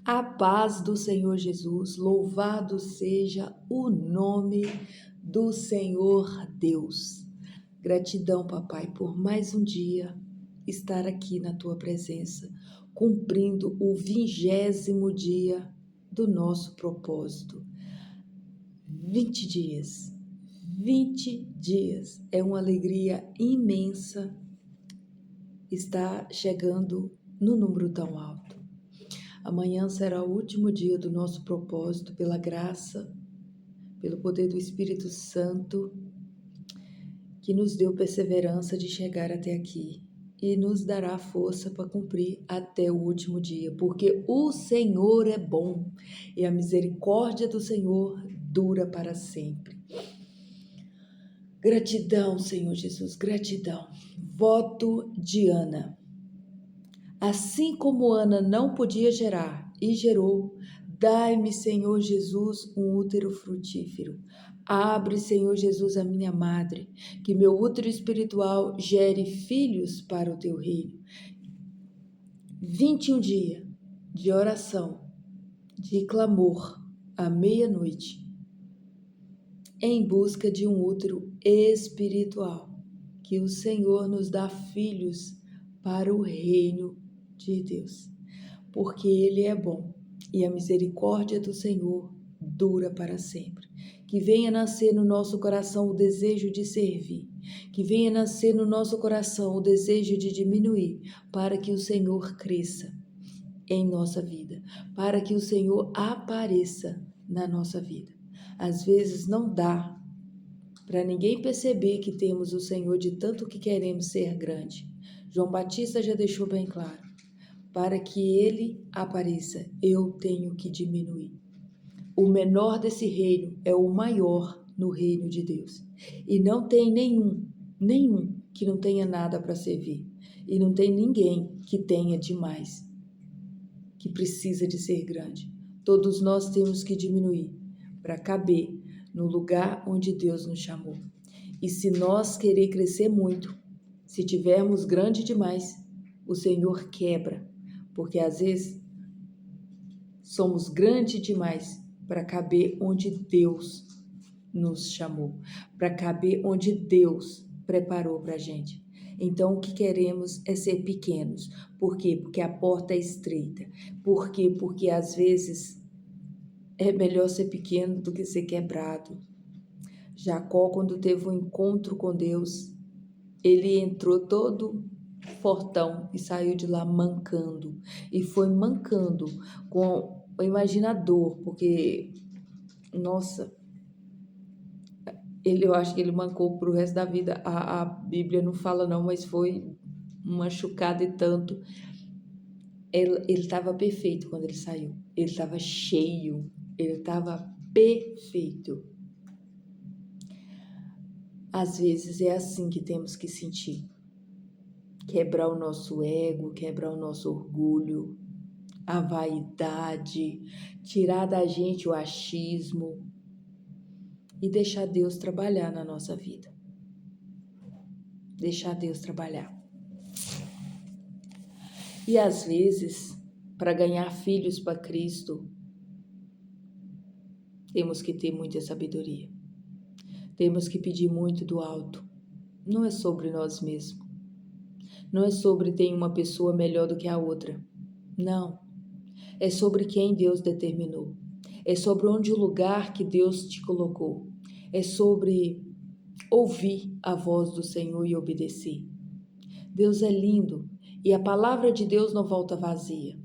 A paz do Senhor Jesus, louvado seja o nome do Senhor Deus. Gratidão, papai, por mais um dia estar aqui na tua presença, cumprindo o 20º dia do nosso propósito. 20 dias. 20 dias. É uma alegria imensa estar chegando no número tão alto. Amanhã será o último dia do nosso propósito, pela graça, pelo poder do Espírito Santo, que nos deu perseverança de chegar até aqui e nos dará força para cumprir até o último dia, porque o Senhor é bom e a misericórdia do Senhor dura para sempre. Gratidão, Senhor Jesus, gratidão. Voto de Ana. Assim como Ana não podia gerar e gerou, dai-me, Senhor Jesus, um útero frutífero. Abre, Senhor Jesus, a minha madre, que meu útero espiritual gere filhos para o teu reino. 21 dias de oração, de clamor, à meia-noite, em busca de um útero espiritual, que o Senhor nos dá filhos para o reino de Deus, porque Ele é bom e a misericórdia do Senhor dura para sempre. Que venha nascer no nosso coração o desejo de servir, que venha nascer no nosso coração o desejo de diminuir, para que o Senhor cresça em nossa vida, para que o Senhor apareça na nossa vida. Às vezes não dá para ninguém perceber que temos o Senhor de tanto que queremos ser grande. João Batista já deixou bem claro. Para que ele apareça, eu tenho que diminuir. O menor desse reino é o maior no reino de Deus. E não tem nenhum que não tenha nada para servir. E não tem ninguém que tenha demais, que precisa de ser grande. Todos nós temos que diminuir para caber no lugar onde Deus nos chamou. E se nós querer crescer muito, se tivermos grande demais, o Senhor quebra. Porque às vezes somos grandes demais para caber onde Deus nos chamou, para caber onde Deus preparou para a gente. Então o que queremos é ser pequenos. Por quê? Porque a porta é estreita. Por quê? Porque às vezes é melhor ser pequeno do que ser quebrado. Jacó, quando teve um encontro com Deus, ele entrou todo fortão e saiu de lá mancando. E foi mancando com o imaginador, porque, nossa, eu acho que ele mancou pro resto da vida. A Bíblia não fala não, mas foi machucado e tanto. Ele estava perfeito quando ele saiu. Ele estava cheio. Ele estava perfeito. Às vezes é assim que temos que sentir. Quebrar o nosso ego, quebrar o nosso orgulho, a vaidade, tirar da gente o achismo e deixar Deus trabalhar na nossa vida. Deixar Deus trabalhar. E às vezes, para ganhar filhos para Cristo, temos que ter muita sabedoria. Temos que pedir muito do alto. Não é sobre nós mesmos. Não é sobre ter uma pessoa melhor do que a outra. Não. É sobre quem Deus determinou. É sobre onde o lugar que Deus te colocou. É sobre ouvir a voz do Senhor e obedecer. Deus é lindo e a palavra de Deus não volta vazia.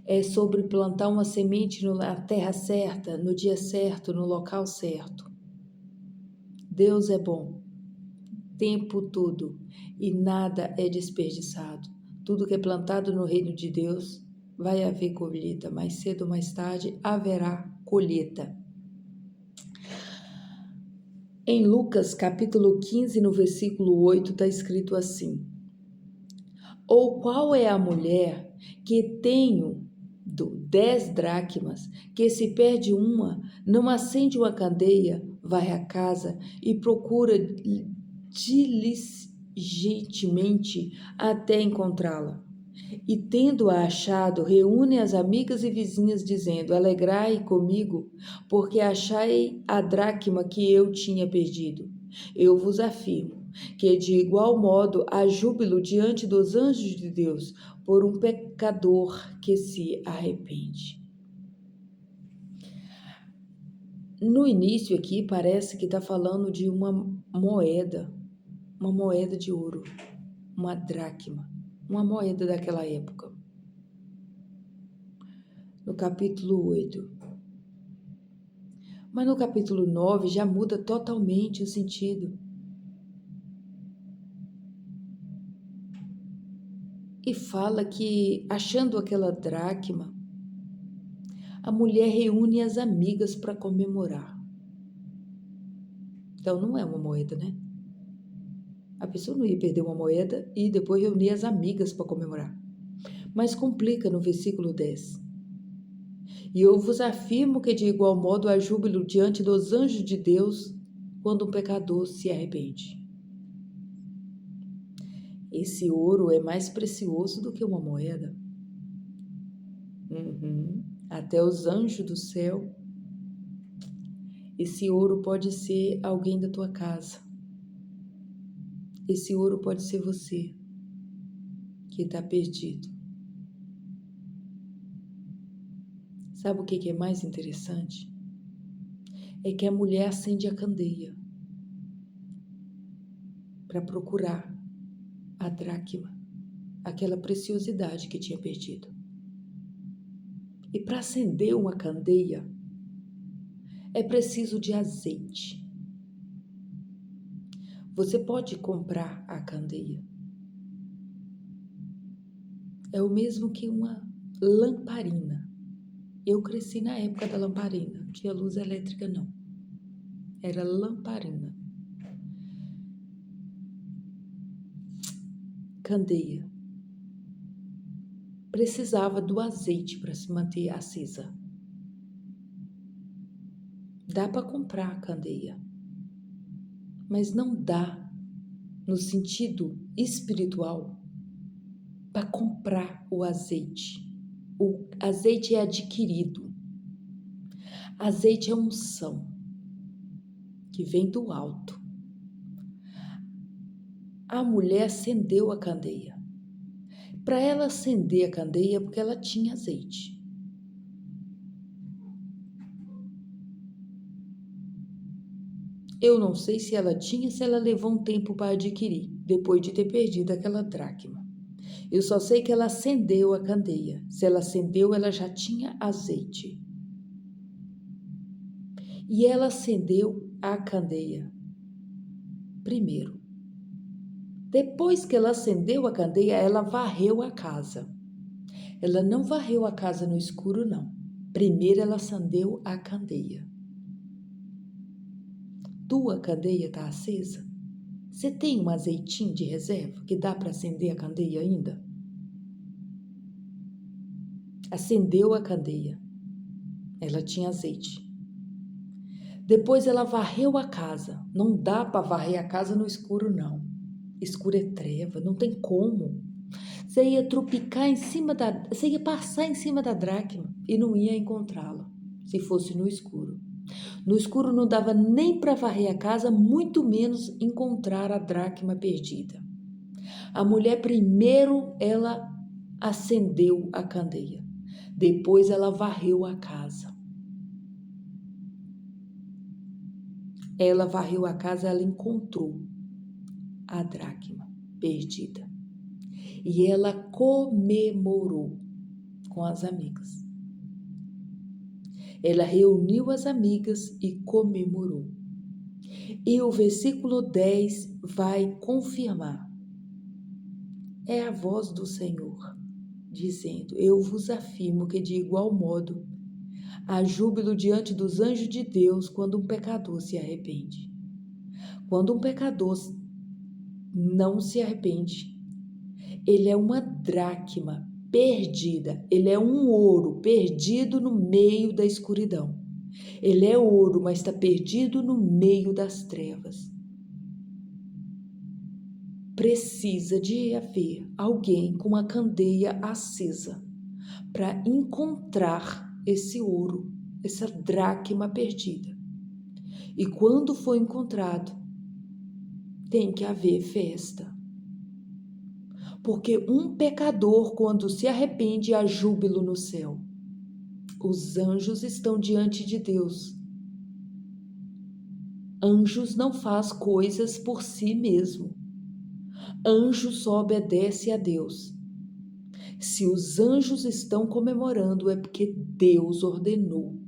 É sobre plantar uma semente na terra certa, no dia certo, no local certo. Deus é bom, tempo todo, e nada é desperdiçado. Tudo que é plantado no reino de Deus vai haver colheita, mais cedo ou mais tarde haverá colheita. Em Lucas capítulo 15, no versículo 8, está escrito assim: ou qual é a mulher que tenho 10 dracmas, que se perde uma, não acende uma candeia, vai à casa e procura diligentemente até encontrá-la. E tendo-a achado, reúne as amigas e vizinhas, dizendo: Alegrai comigo, porque achai a dracma que eu tinha perdido. Eu vos afirmo que, de igual modo, há júbilo diante dos anjos de Deus por um pecador que se arrepende. No início aqui parece que está falando de uma moeda de ouro, uma dracma, uma moeda daquela época. No capítulo 8. Mas no capítulo 9 já muda totalmente o sentido. E fala que, achando aquela dracma, a mulher reúne as amigas para comemorar. Então não é uma moeda, né? A pessoa não ia perder uma moeda e depois reunir as amigas para comemorar. Mas complica no versículo 10. E eu vos afirmo que de igual modo há júbilo diante dos anjos de Deus quando um pecador se arrepende. Esse ouro é mais precioso do que uma moeda. Até os anjos do céu. Esse ouro pode ser alguém da tua casa. Esse ouro pode ser você que está perdido. Sabe o que é mais interessante? É que a mulher acende a candeia para procurar a dracma, aquela preciosidade que tinha perdido. E para acender uma candeia é preciso de azeite. Você pode comprar a candeia. É o mesmo que uma lamparina. Eu cresci na época da lamparina, não tinha luz elétrica não. Era lamparina. Candeia. Precisava do azeite para se manter acesa. Dá para comprar a candeia, mas não dá, no sentido espiritual, para comprar o azeite. O azeite é adquirido. Azeite é unção que vem do alto. A mulher acendeu a candeia. Para ela acender a candeia, porque ela tinha azeite. Eu não sei se ela tinha, se ela levou um tempo para adquirir, depois de ter perdido aquela dracma. Eu só sei que ela acendeu a candeia. Se ela acendeu, ela já tinha azeite. E ela acendeu a candeia primeiro. Depois que ela acendeu a candeia, ela varreu a casa. Ela não varreu a casa no escuro, não. Primeiro ela acendeu a candeia. Tua candeia está acesa? Você tem um azeitinho de reserva que dá para acender a candeia ainda? Acendeu a candeia. Ela tinha azeite. Depois ela varreu a casa. Não dá para varrer a casa no escuro, não. Escuro é treva, não tem como. Você ia tropicar em cima você ia passar em cima da dracma e não ia encontrá-la, se fosse no escuro. No escuro não dava nem para varrer a casa, muito menos encontrar a dracma perdida. A mulher primeiro ela acendeu a candeia, depois ela varreu a casa. Ela varreu a casa, ela encontrou a dracma perdida. E ela comemorou com as amigas. Ela reuniu as amigas e comemorou. E o versículo 10 vai confirmar. É a voz do Senhor, dizendo: Eu vos afirmo que de igual modo há júbilo diante dos anjos de Deus quando um pecador se arrepende. Quando um pecador não se arrepende, ele é uma dracma perdida, ele é um ouro perdido no meio da escuridão. Ele é ouro, mas está perdido no meio das trevas. precisa de haver alguém com uma candeia acesa para encontrar esse ouro, essa dracma perdida. E quando for encontrado, tem que haver festa. Porque um pecador, quando se arrepende, há júbilo no céu. Os anjos estão diante de Deus. Anjos não faz coisas por si mesmo. Anjo só obedece a Deus. Se os anjos estão comemorando, é porque Deus ordenou.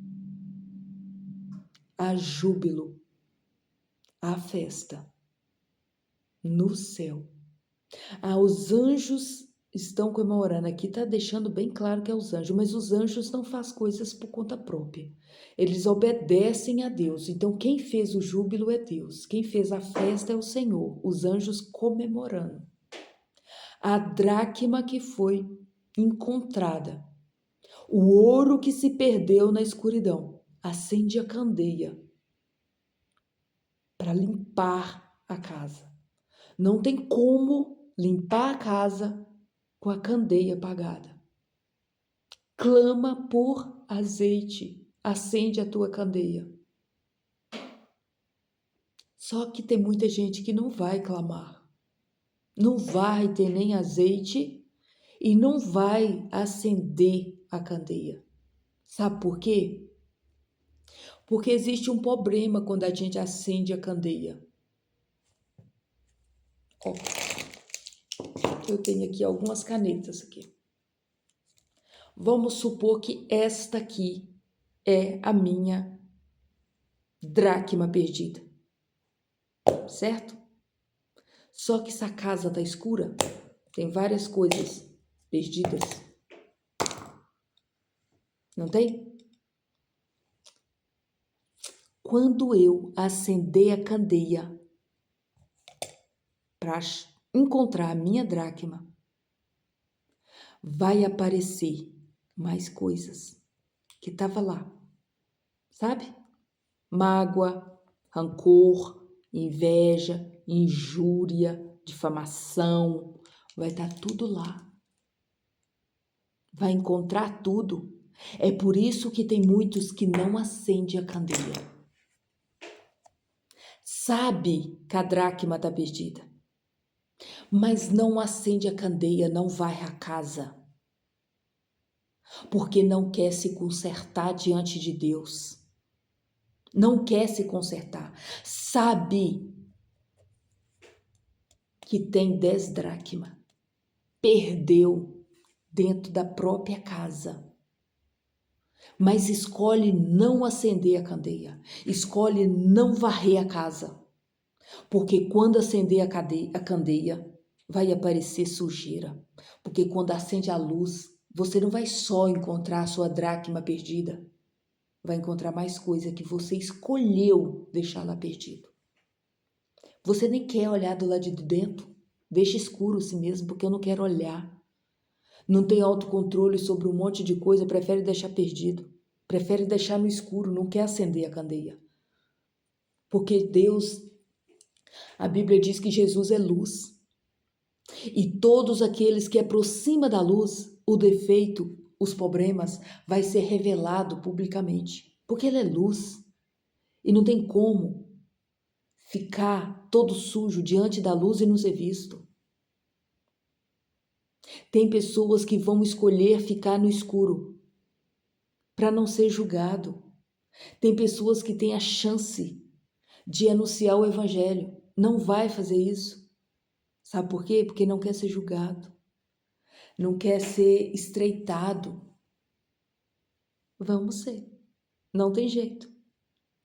Há júbilo, há festa no céu. Os anjos estão comemorando. Aqui está deixando bem claro que é os anjos, mas os anjos não fazem coisas por conta própria. Eles obedecem a Deus. Então, quem fez o júbilo é Deus. Quem fez a festa é o Senhor. Os anjos comemorando. A dracma que foi encontrada. O ouro que se perdeu na escuridão. Acende a candeia para limpar a casa. Não tem como limpar a casa com a candeia apagada. Clama por azeite, acende a tua candeia. Só que tem muita gente que não vai clamar, não vai ter nem azeite e não vai acender a candeia. Sabe por quê? Porque existe um problema quando a gente acende a candeia. Ó, eu tenho aqui algumas canetas aqui. Vamos supor que esta aqui é a minha dracma perdida, certo? Só que essa casa tá escura, tem várias coisas perdidas. Não tem? Quando eu acender a candeia para encontrar a minha dracma, vai aparecer mais coisas que tava lá, sabe? Mágoa, rancor, inveja, injúria, difamação, vai estar tudo lá. Vai encontrar tudo. É por isso que tem muitos que não acendem a candeia. Sabe que a dracma está perdida, mas não acende a candeia, não varre a casa, porque não quer se consertar diante de Deus. Não quer se consertar. Sabe que tem 10 dracmas, perdeu dentro da própria casa, mas escolhe não acender a candeia, escolhe não varrer a casa, porque quando acender a candeia, vai aparecer sujeira, porque quando acende a luz, você não vai só encontrar a sua dracma perdida, vai encontrar mais coisa que você escolheu deixar lá perdido. Você nem quer olhar do lado de dentro, deixa escuro assim mesmo, porque eu não quero olhar. Não tem autocontrole sobre um monte de coisa, prefere deixar perdido, prefere deixar no escuro, não quer acender a candeia. Porque Deus, a Bíblia diz que Jesus é luz. E todos aqueles que aproximam da luz, o defeito, os problemas, vai ser revelado publicamente. Porque Ele é luz. E não tem como ficar todo sujo diante da luz e não ser visto. Tem pessoas que vão escolher ficar no escuro para não ser julgado. Tem pessoas que têm a chance de anunciar o evangelho. Não vai fazer isso. Sabe por quê? Porque não quer ser julgado. Não quer ser estreitado. Vamos ser. Não tem jeito.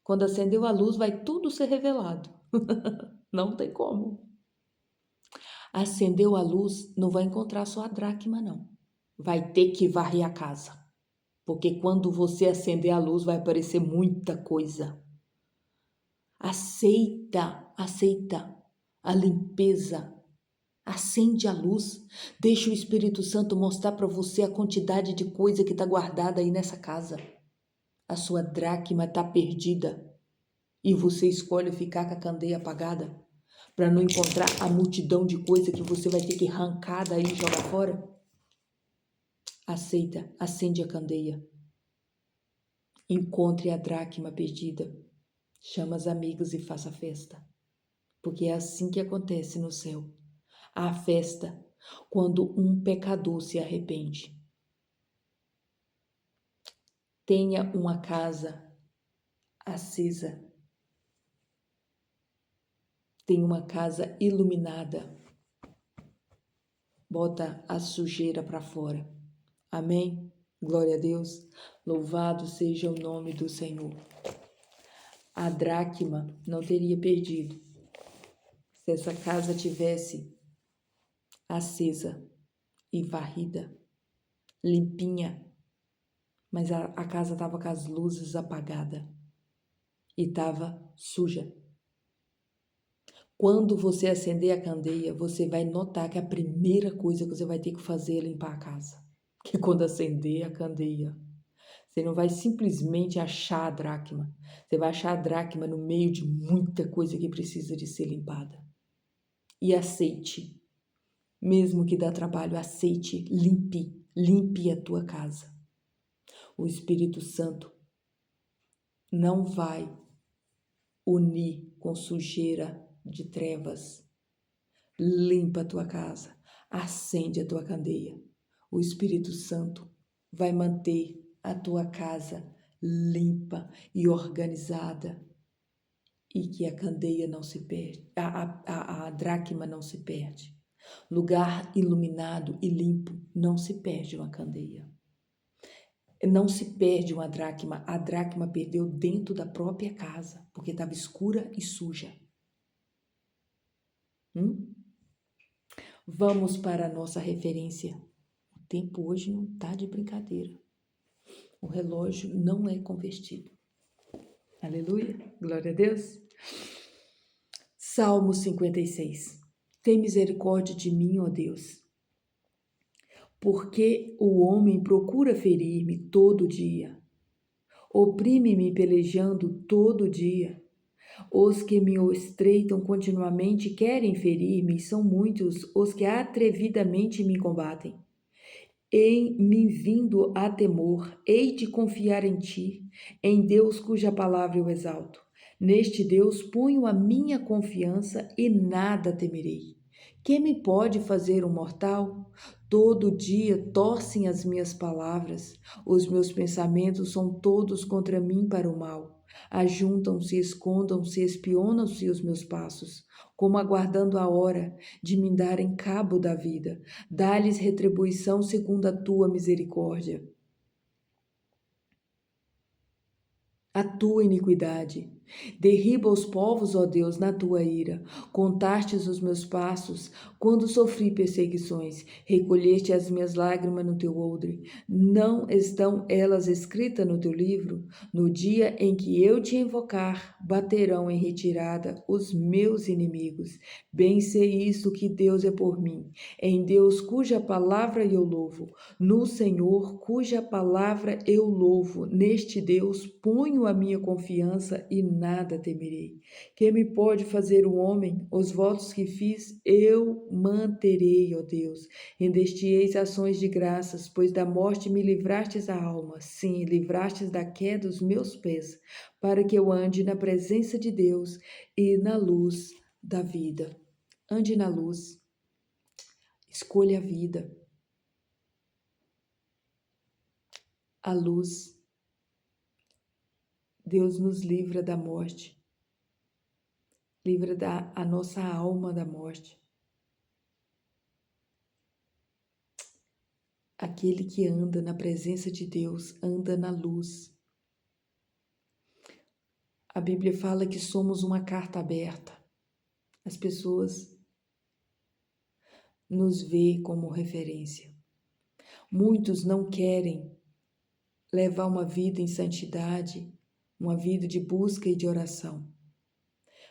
Quando acendeu a luz, vai tudo ser revelado. Não tem como. Acendeu a luz, não vai encontrar só a dracma, não. Vai ter que varrer a casa. Porque quando você acender a luz, vai aparecer muita coisa. Aceita a limpeza. Acende a luz. Deixa o Espírito Santo mostrar para você a quantidade de coisa que está guardada aí nessa casa. A sua dracma está perdida. E você escolhe ficar com a candeia apagada para não encontrar a multidão de coisa que você vai ter que arrancar daí e jogar fora? Aceita, acende a candeia. Encontre a dracma perdida. Chama os amigos e faça festa. Porque é assim que acontece no céu. Há festa quando um pecador se arrepende. Tenha uma casa acesa. Tenha uma casa iluminada. Bota a sujeira para fora. Amém? Glória a Deus. Louvado seja o nome do Senhor. A dracma não teria perdido se essa casa tivesse acesa e varrida, limpinha, mas a casa estava com as luzes apagadas e estava suja. Quando você acender a candeia, você vai notar que a primeira coisa que você vai ter que fazer é limpar a casa. Que quando acender a candeia, você não vai simplesmente achar a dracma. Você vai achar a dracma no meio de muita coisa que precisa de ser limpada. E aceite. Mesmo que dá trabalho, aceite, limpe a tua casa. O Espírito Santo não vai unir com sujeira de trevas. Limpa a tua casa, acende a tua candeia. O Espírito Santo vai manter a tua casa limpa e organizada e que a candeia não se perde, a dracma não se perde. Lugar iluminado e limpo não se perde uma candeia. Não se perde uma dracma. A dracma perdeu dentro da própria casa, porque estava escura e suja. Vamos para a nossa referência. O tempo hoje não está de brincadeira. O relógio não é convertido. Aleluia, glória a Deus. Salmo 56. Tem misericórdia de mim, ó Deus, porque o homem procura ferir-me todo dia. Oprime-me pelejando todo dia. Os que me estreitam continuamente querem ferir-me, são muitos os que atrevidamente me combatem. Em me vindo a temor, hei de confiar em ti, em Deus cuja palavra eu exalto. Neste Deus ponho a minha confiança e nada temerei. Que me pode fazer um mortal? Todo dia torcem as minhas palavras, os meus pensamentos são todos contra mim para o mal. Ajuntam-se, escondam-se, espionam-se os meus passos, como aguardando a hora de me darem cabo da vida. Dá-lhes retribuição segundo a tua misericórdia. A tua iniquidade. Derriba os povos, ó Deus, na tua ira. Contastes os meus passos quando sofri perseguições. Recolheste as minhas lágrimas no teu odre. Não estão elas escritas no teu livro? No dia em que eu te invocar, baterão em retirada os meus inimigos. Bem sei isso que Deus é por mim. Em Deus cuja palavra eu louvo. No Senhor cuja palavra eu louvo. Neste Deus ponho a minha confiança e nada temerei. Que me pode fazer o homem? Os votos que fiz eu manterei, ó Deus. Rendeste-eis ações de graças, pois da morte me livrastes a alma. Sim, livrastes da queda dos meus pés, para que eu ande na presença de Deus e na luz da vida. Ande na luz. Escolha a vida. A luz. Deus nos livra da morte, livra a nossa alma da morte. Aquele que anda na presença de Deus, anda na luz. A Bíblia fala que somos uma carta aberta. As pessoas nos veem como referência. Muitos não querem levar uma vida em santidade, uma vida de busca e de oração.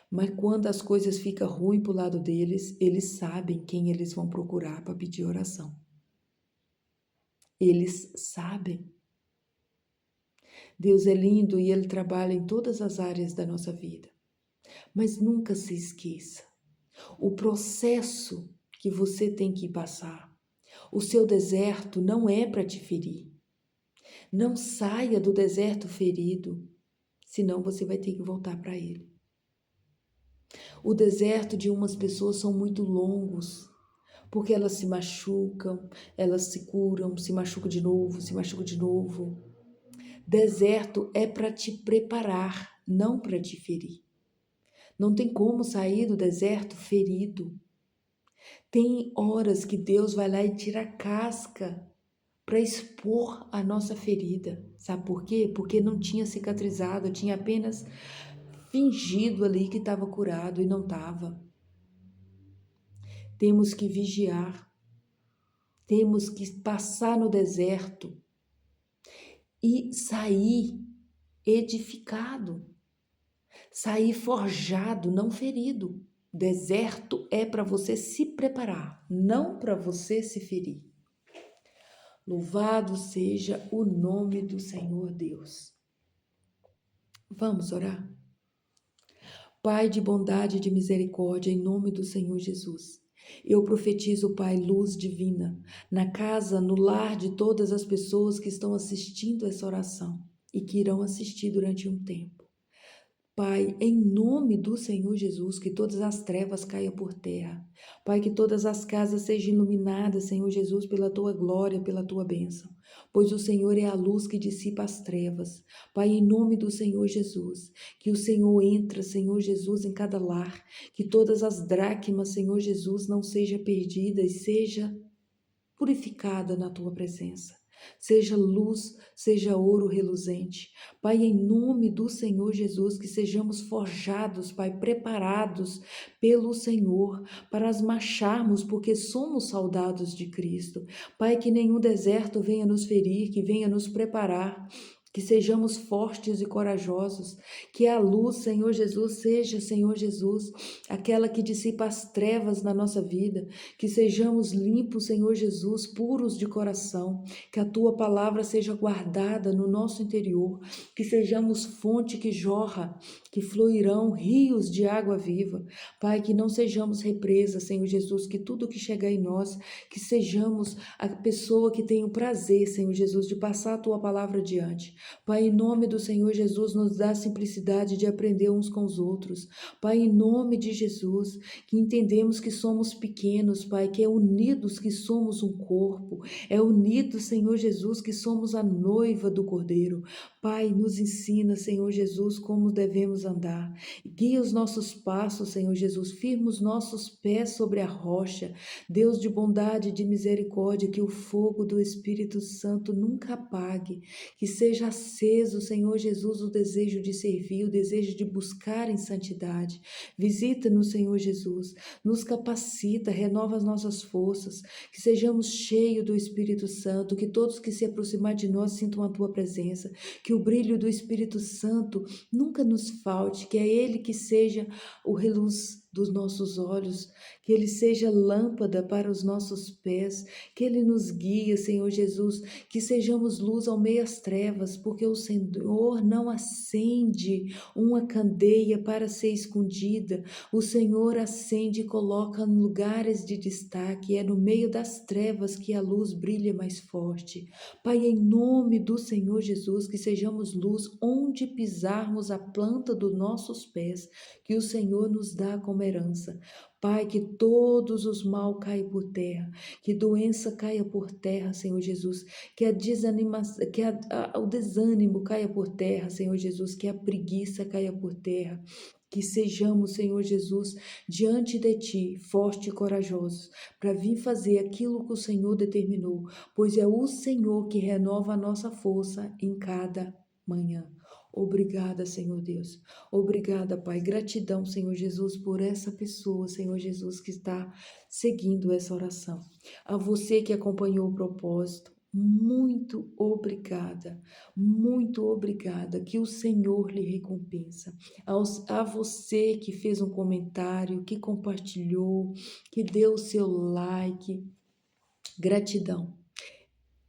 Mas quando as coisas ficam ruins para o lado deles, eles sabem quem eles vão procurar para pedir oração. Eles sabem. Deus é lindo e Ele trabalha em todas as áreas da nossa vida. Mas nunca se esqueça, o processo que você tem que passar. O seu deserto não é para te ferir. Não saia do deserto ferido, senão você vai ter que voltar para ele. O deserto de umas pessoas são muito longos, porque elas se machucam, elas se curam, se machucam de novo, se machucam de novo. Deserto é para te preparar, não para te ferir. Não tem como sair do deserto ferido. Tem horas que Deus vai lá e tira a casca para expor a nossa ferida. Sabe por quê? Porque não tinha cicatrizado, tinha apenas fingido ali que estava curado e não estava. Temos que vigiar, temos que passar no deserto e sair edificado, sair forjado, não ferido. Deserto é para você se preparar, não para você se ferir. Louvado seja o nome do Senhor Deus. Vamos orar? Pai de bondade e de misericórdia, em nome do Senhor Jesus. Eu profetizo, Pai, luz divina na casa, no lar de todas as pessoas que estão assistindo essa oração e que irão assistir durante um tempo. Pai, em nome do Senhor Jesus, que todas as trevas caiam por terra. Pai, que todas as casas sejam iluminadas, Senhor Jesus, pela Tua glória, pela Tua bênção. Pois o Senhor é a luz que dissipa as trevas. Pai, em nome do Senhor Jesus, que o Senhor entra, Senhor Jesus, em cada lar. Que todas as dracmas, Senhor Jesus, não seja perdida e seja purificada na Tua presença. Seja luz, seja ouro reluzente. Pai, em nome do Senhor Jesus, que sejamos forjados, Pai, preparados pelo Senhor para as marcharmos, porque somos soldados de Cristo. Pai, que nenhum deserto venha nos ferir, que venha nos preparar. Que sejamos fortes e corajosos, que a luz, Senhor Jesus, seja, Senhor Jesus, aquela que dissipa as trevas na nossa vida, que sejamos limpos, Senhor Jesus, puros de coração, que a Tua palavra seja guardada no nosso interior, que sejamos fonte que jorra, que fluirão rios de água viva. Pai, que não sejamos represas, Senhor Jesus, que tudo que chegar em nós, que sejamos a pessoa que tem o prazer, Senhor Jesus, de passar a Tua palavra adiante. Pai, em nome do Senhor Jesus, nos dá a simplicidade de aprender uns com os outros. Pai, em nome de Jesus, que entendemos que somos pequenos, Pai, que é unidos que somos um corpo, é unidos, Senhor Jesus, que somos a noiva do Cordeiro. Pai, nos ensina, Senhor Jesus, como devemos andar. Guia os nossos passos, Senhor Jesus, firma os nossos pés sobre a rocha. Deus de bondade e de misericórdia, que o fogo do Espírito Santo nunca apague, que seja aceso, Senhor Jesus, o desejo de servir, o desejo de buscar em santidade. Visita-nos, Senhor Jesus, nos capacita, renova as nossas forças, que sejamos cheios do Espírito Santo, que todos que se aproximar de nós sintam a Tua presença, que o brilho do Espírito Santo nunca nos falte, que é Ele que seja o reluz dos nossos olhos, que Ele seja lâmpada para os nossos pés, que Ele nos guie, Senhor Jesus, que sejamos luz ao meio das trevas, porque o Senhor não acende uma candeia para ser escondida, o Senhor acende e coloca em lugares de destaque, é no meio das trevas que a luz brilha mais forte. Pai, em nome do Senhor Jesus, que sejamos luz onde pisarmos a planta dos nossos pés, que o Senhor nos dá como herança. Pai, que todos os mal caem por terra, que doença caia por terra, Senhor Jesus, que a desanimação, que o desânimo caia por terra, Senhor Jesus, que a preguiça caia por terra. Que sejamos, Senhor Jesus, diante de Ti, fortes e corajosos, para vir fazer aquilo que o Senhor determinou, pois é o Senhor que renova a nossa força em cada manhã. Obrigada, Senhor Deus. Obrigada, Pai. Gratidão, Senhor Jesus, por essa pessoa, Senhor Jesus, que está seguindo essa oração. A você que acompanhou o propósito, muito obrigada, muito obrigada. Que o Senhor lhe recompensa. A você que fez um comentário, que compartilhou, que deu o seu like, gratidão.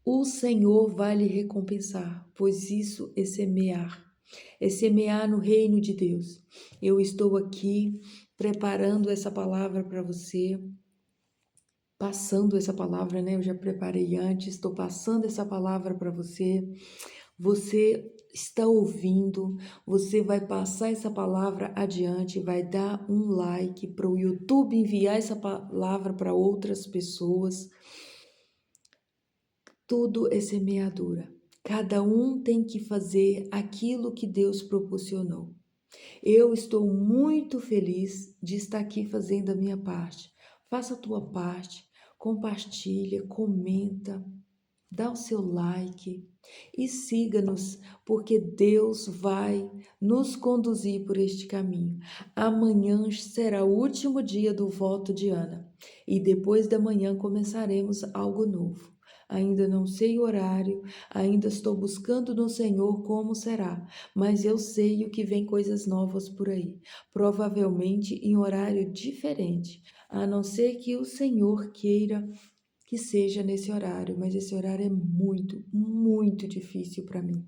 O Senhor vai lhe recompensar, pois isso é semear. é semear no reino de Deus. Eu estou aqui preparando essa palavra para você, passando essa palavra, né? Eu já preparei antes, estou passando essa palavra para você. Você está ouvindo, você vai passar essa palavra adiante, vai dar um like para o YouTube enviar essa palavra para outras pessoas. Tudo é semeadura. Cada um tem que fazer aquilo que Deus proporcionou. Eu estou muito feliz de estar aqui fazendo a minha parte. Faça a tua parte, compartilha, comenta, dá o seu like e siga-nos, porque Deus vai nos conduzir por este caminho. Amanhã será o último dia do voto de Ana e depois da manhã começaremos algo novo. Ainda não sei o horário, ainda estou buscando no Senhor como será, mas eu sei que vem coisas novas por aí, provavelmente em horário diferente, a não ser que o Senhor queira que seja nesse horário, mas esse horário é muito, muito difícil para mim.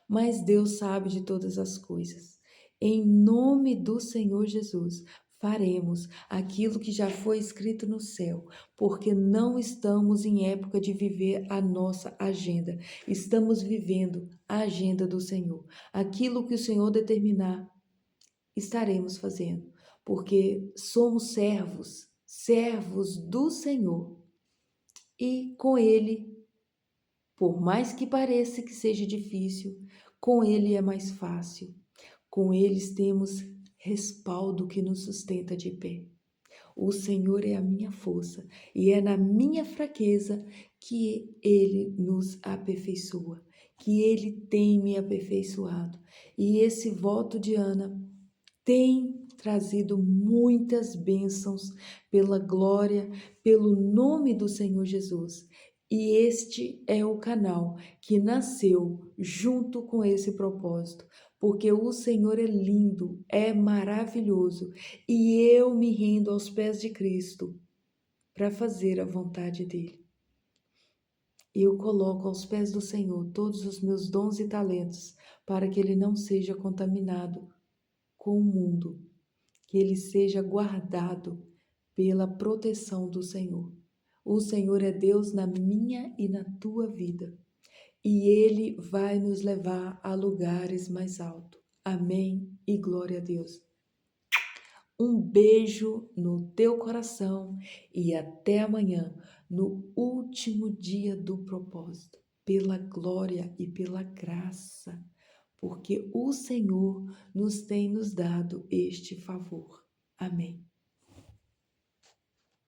Mas Deus sabe de todas as coisas. Em nome do Senhor Jesus, faremos aquilo que já foi escrito no céu, porque não estamos em época de viver a nossa agenda. Estamos vivendo a agenda do Senhor. Aquilo que o Senhor determinar, estaremos fazendo, porque somos servos, servos do Senhor. E com Ele, por mais que pareça que seja difícil, com Ele é mais fácil. Com eles temos respaldo que nos sustenta de pé. O Senhor é a minha força e é na minha fraqueza que Ele nos aperfeiçoa, que Ele tem me aperfeiçoado. E esse voto de Ana tem trazido muitas bênçãos pela glória, pelo nome do Senhor Jesus. E este é o canal que nasceu junto com esse propósito, porque o Senhor é lindo, é maravilhoso, e eu me rendo aos pés de Cristo para fazer a vontade dele. Eu coloco aos pés do Senhor todos os meus dons e talentos, para que ele não seja contaminado com o mundo, que ele seja guardado pela proteção do Senhor. O Senhor é Deus na minha e na tua vida, e Ele vai nos levar a lugares mais altos. Amém e glória a Deus. Um beijo no teu coração e até amanhã, no último dia do propósito, pela glória e pela graça, porque o Senhor nos tem nos dado este favor. Amém.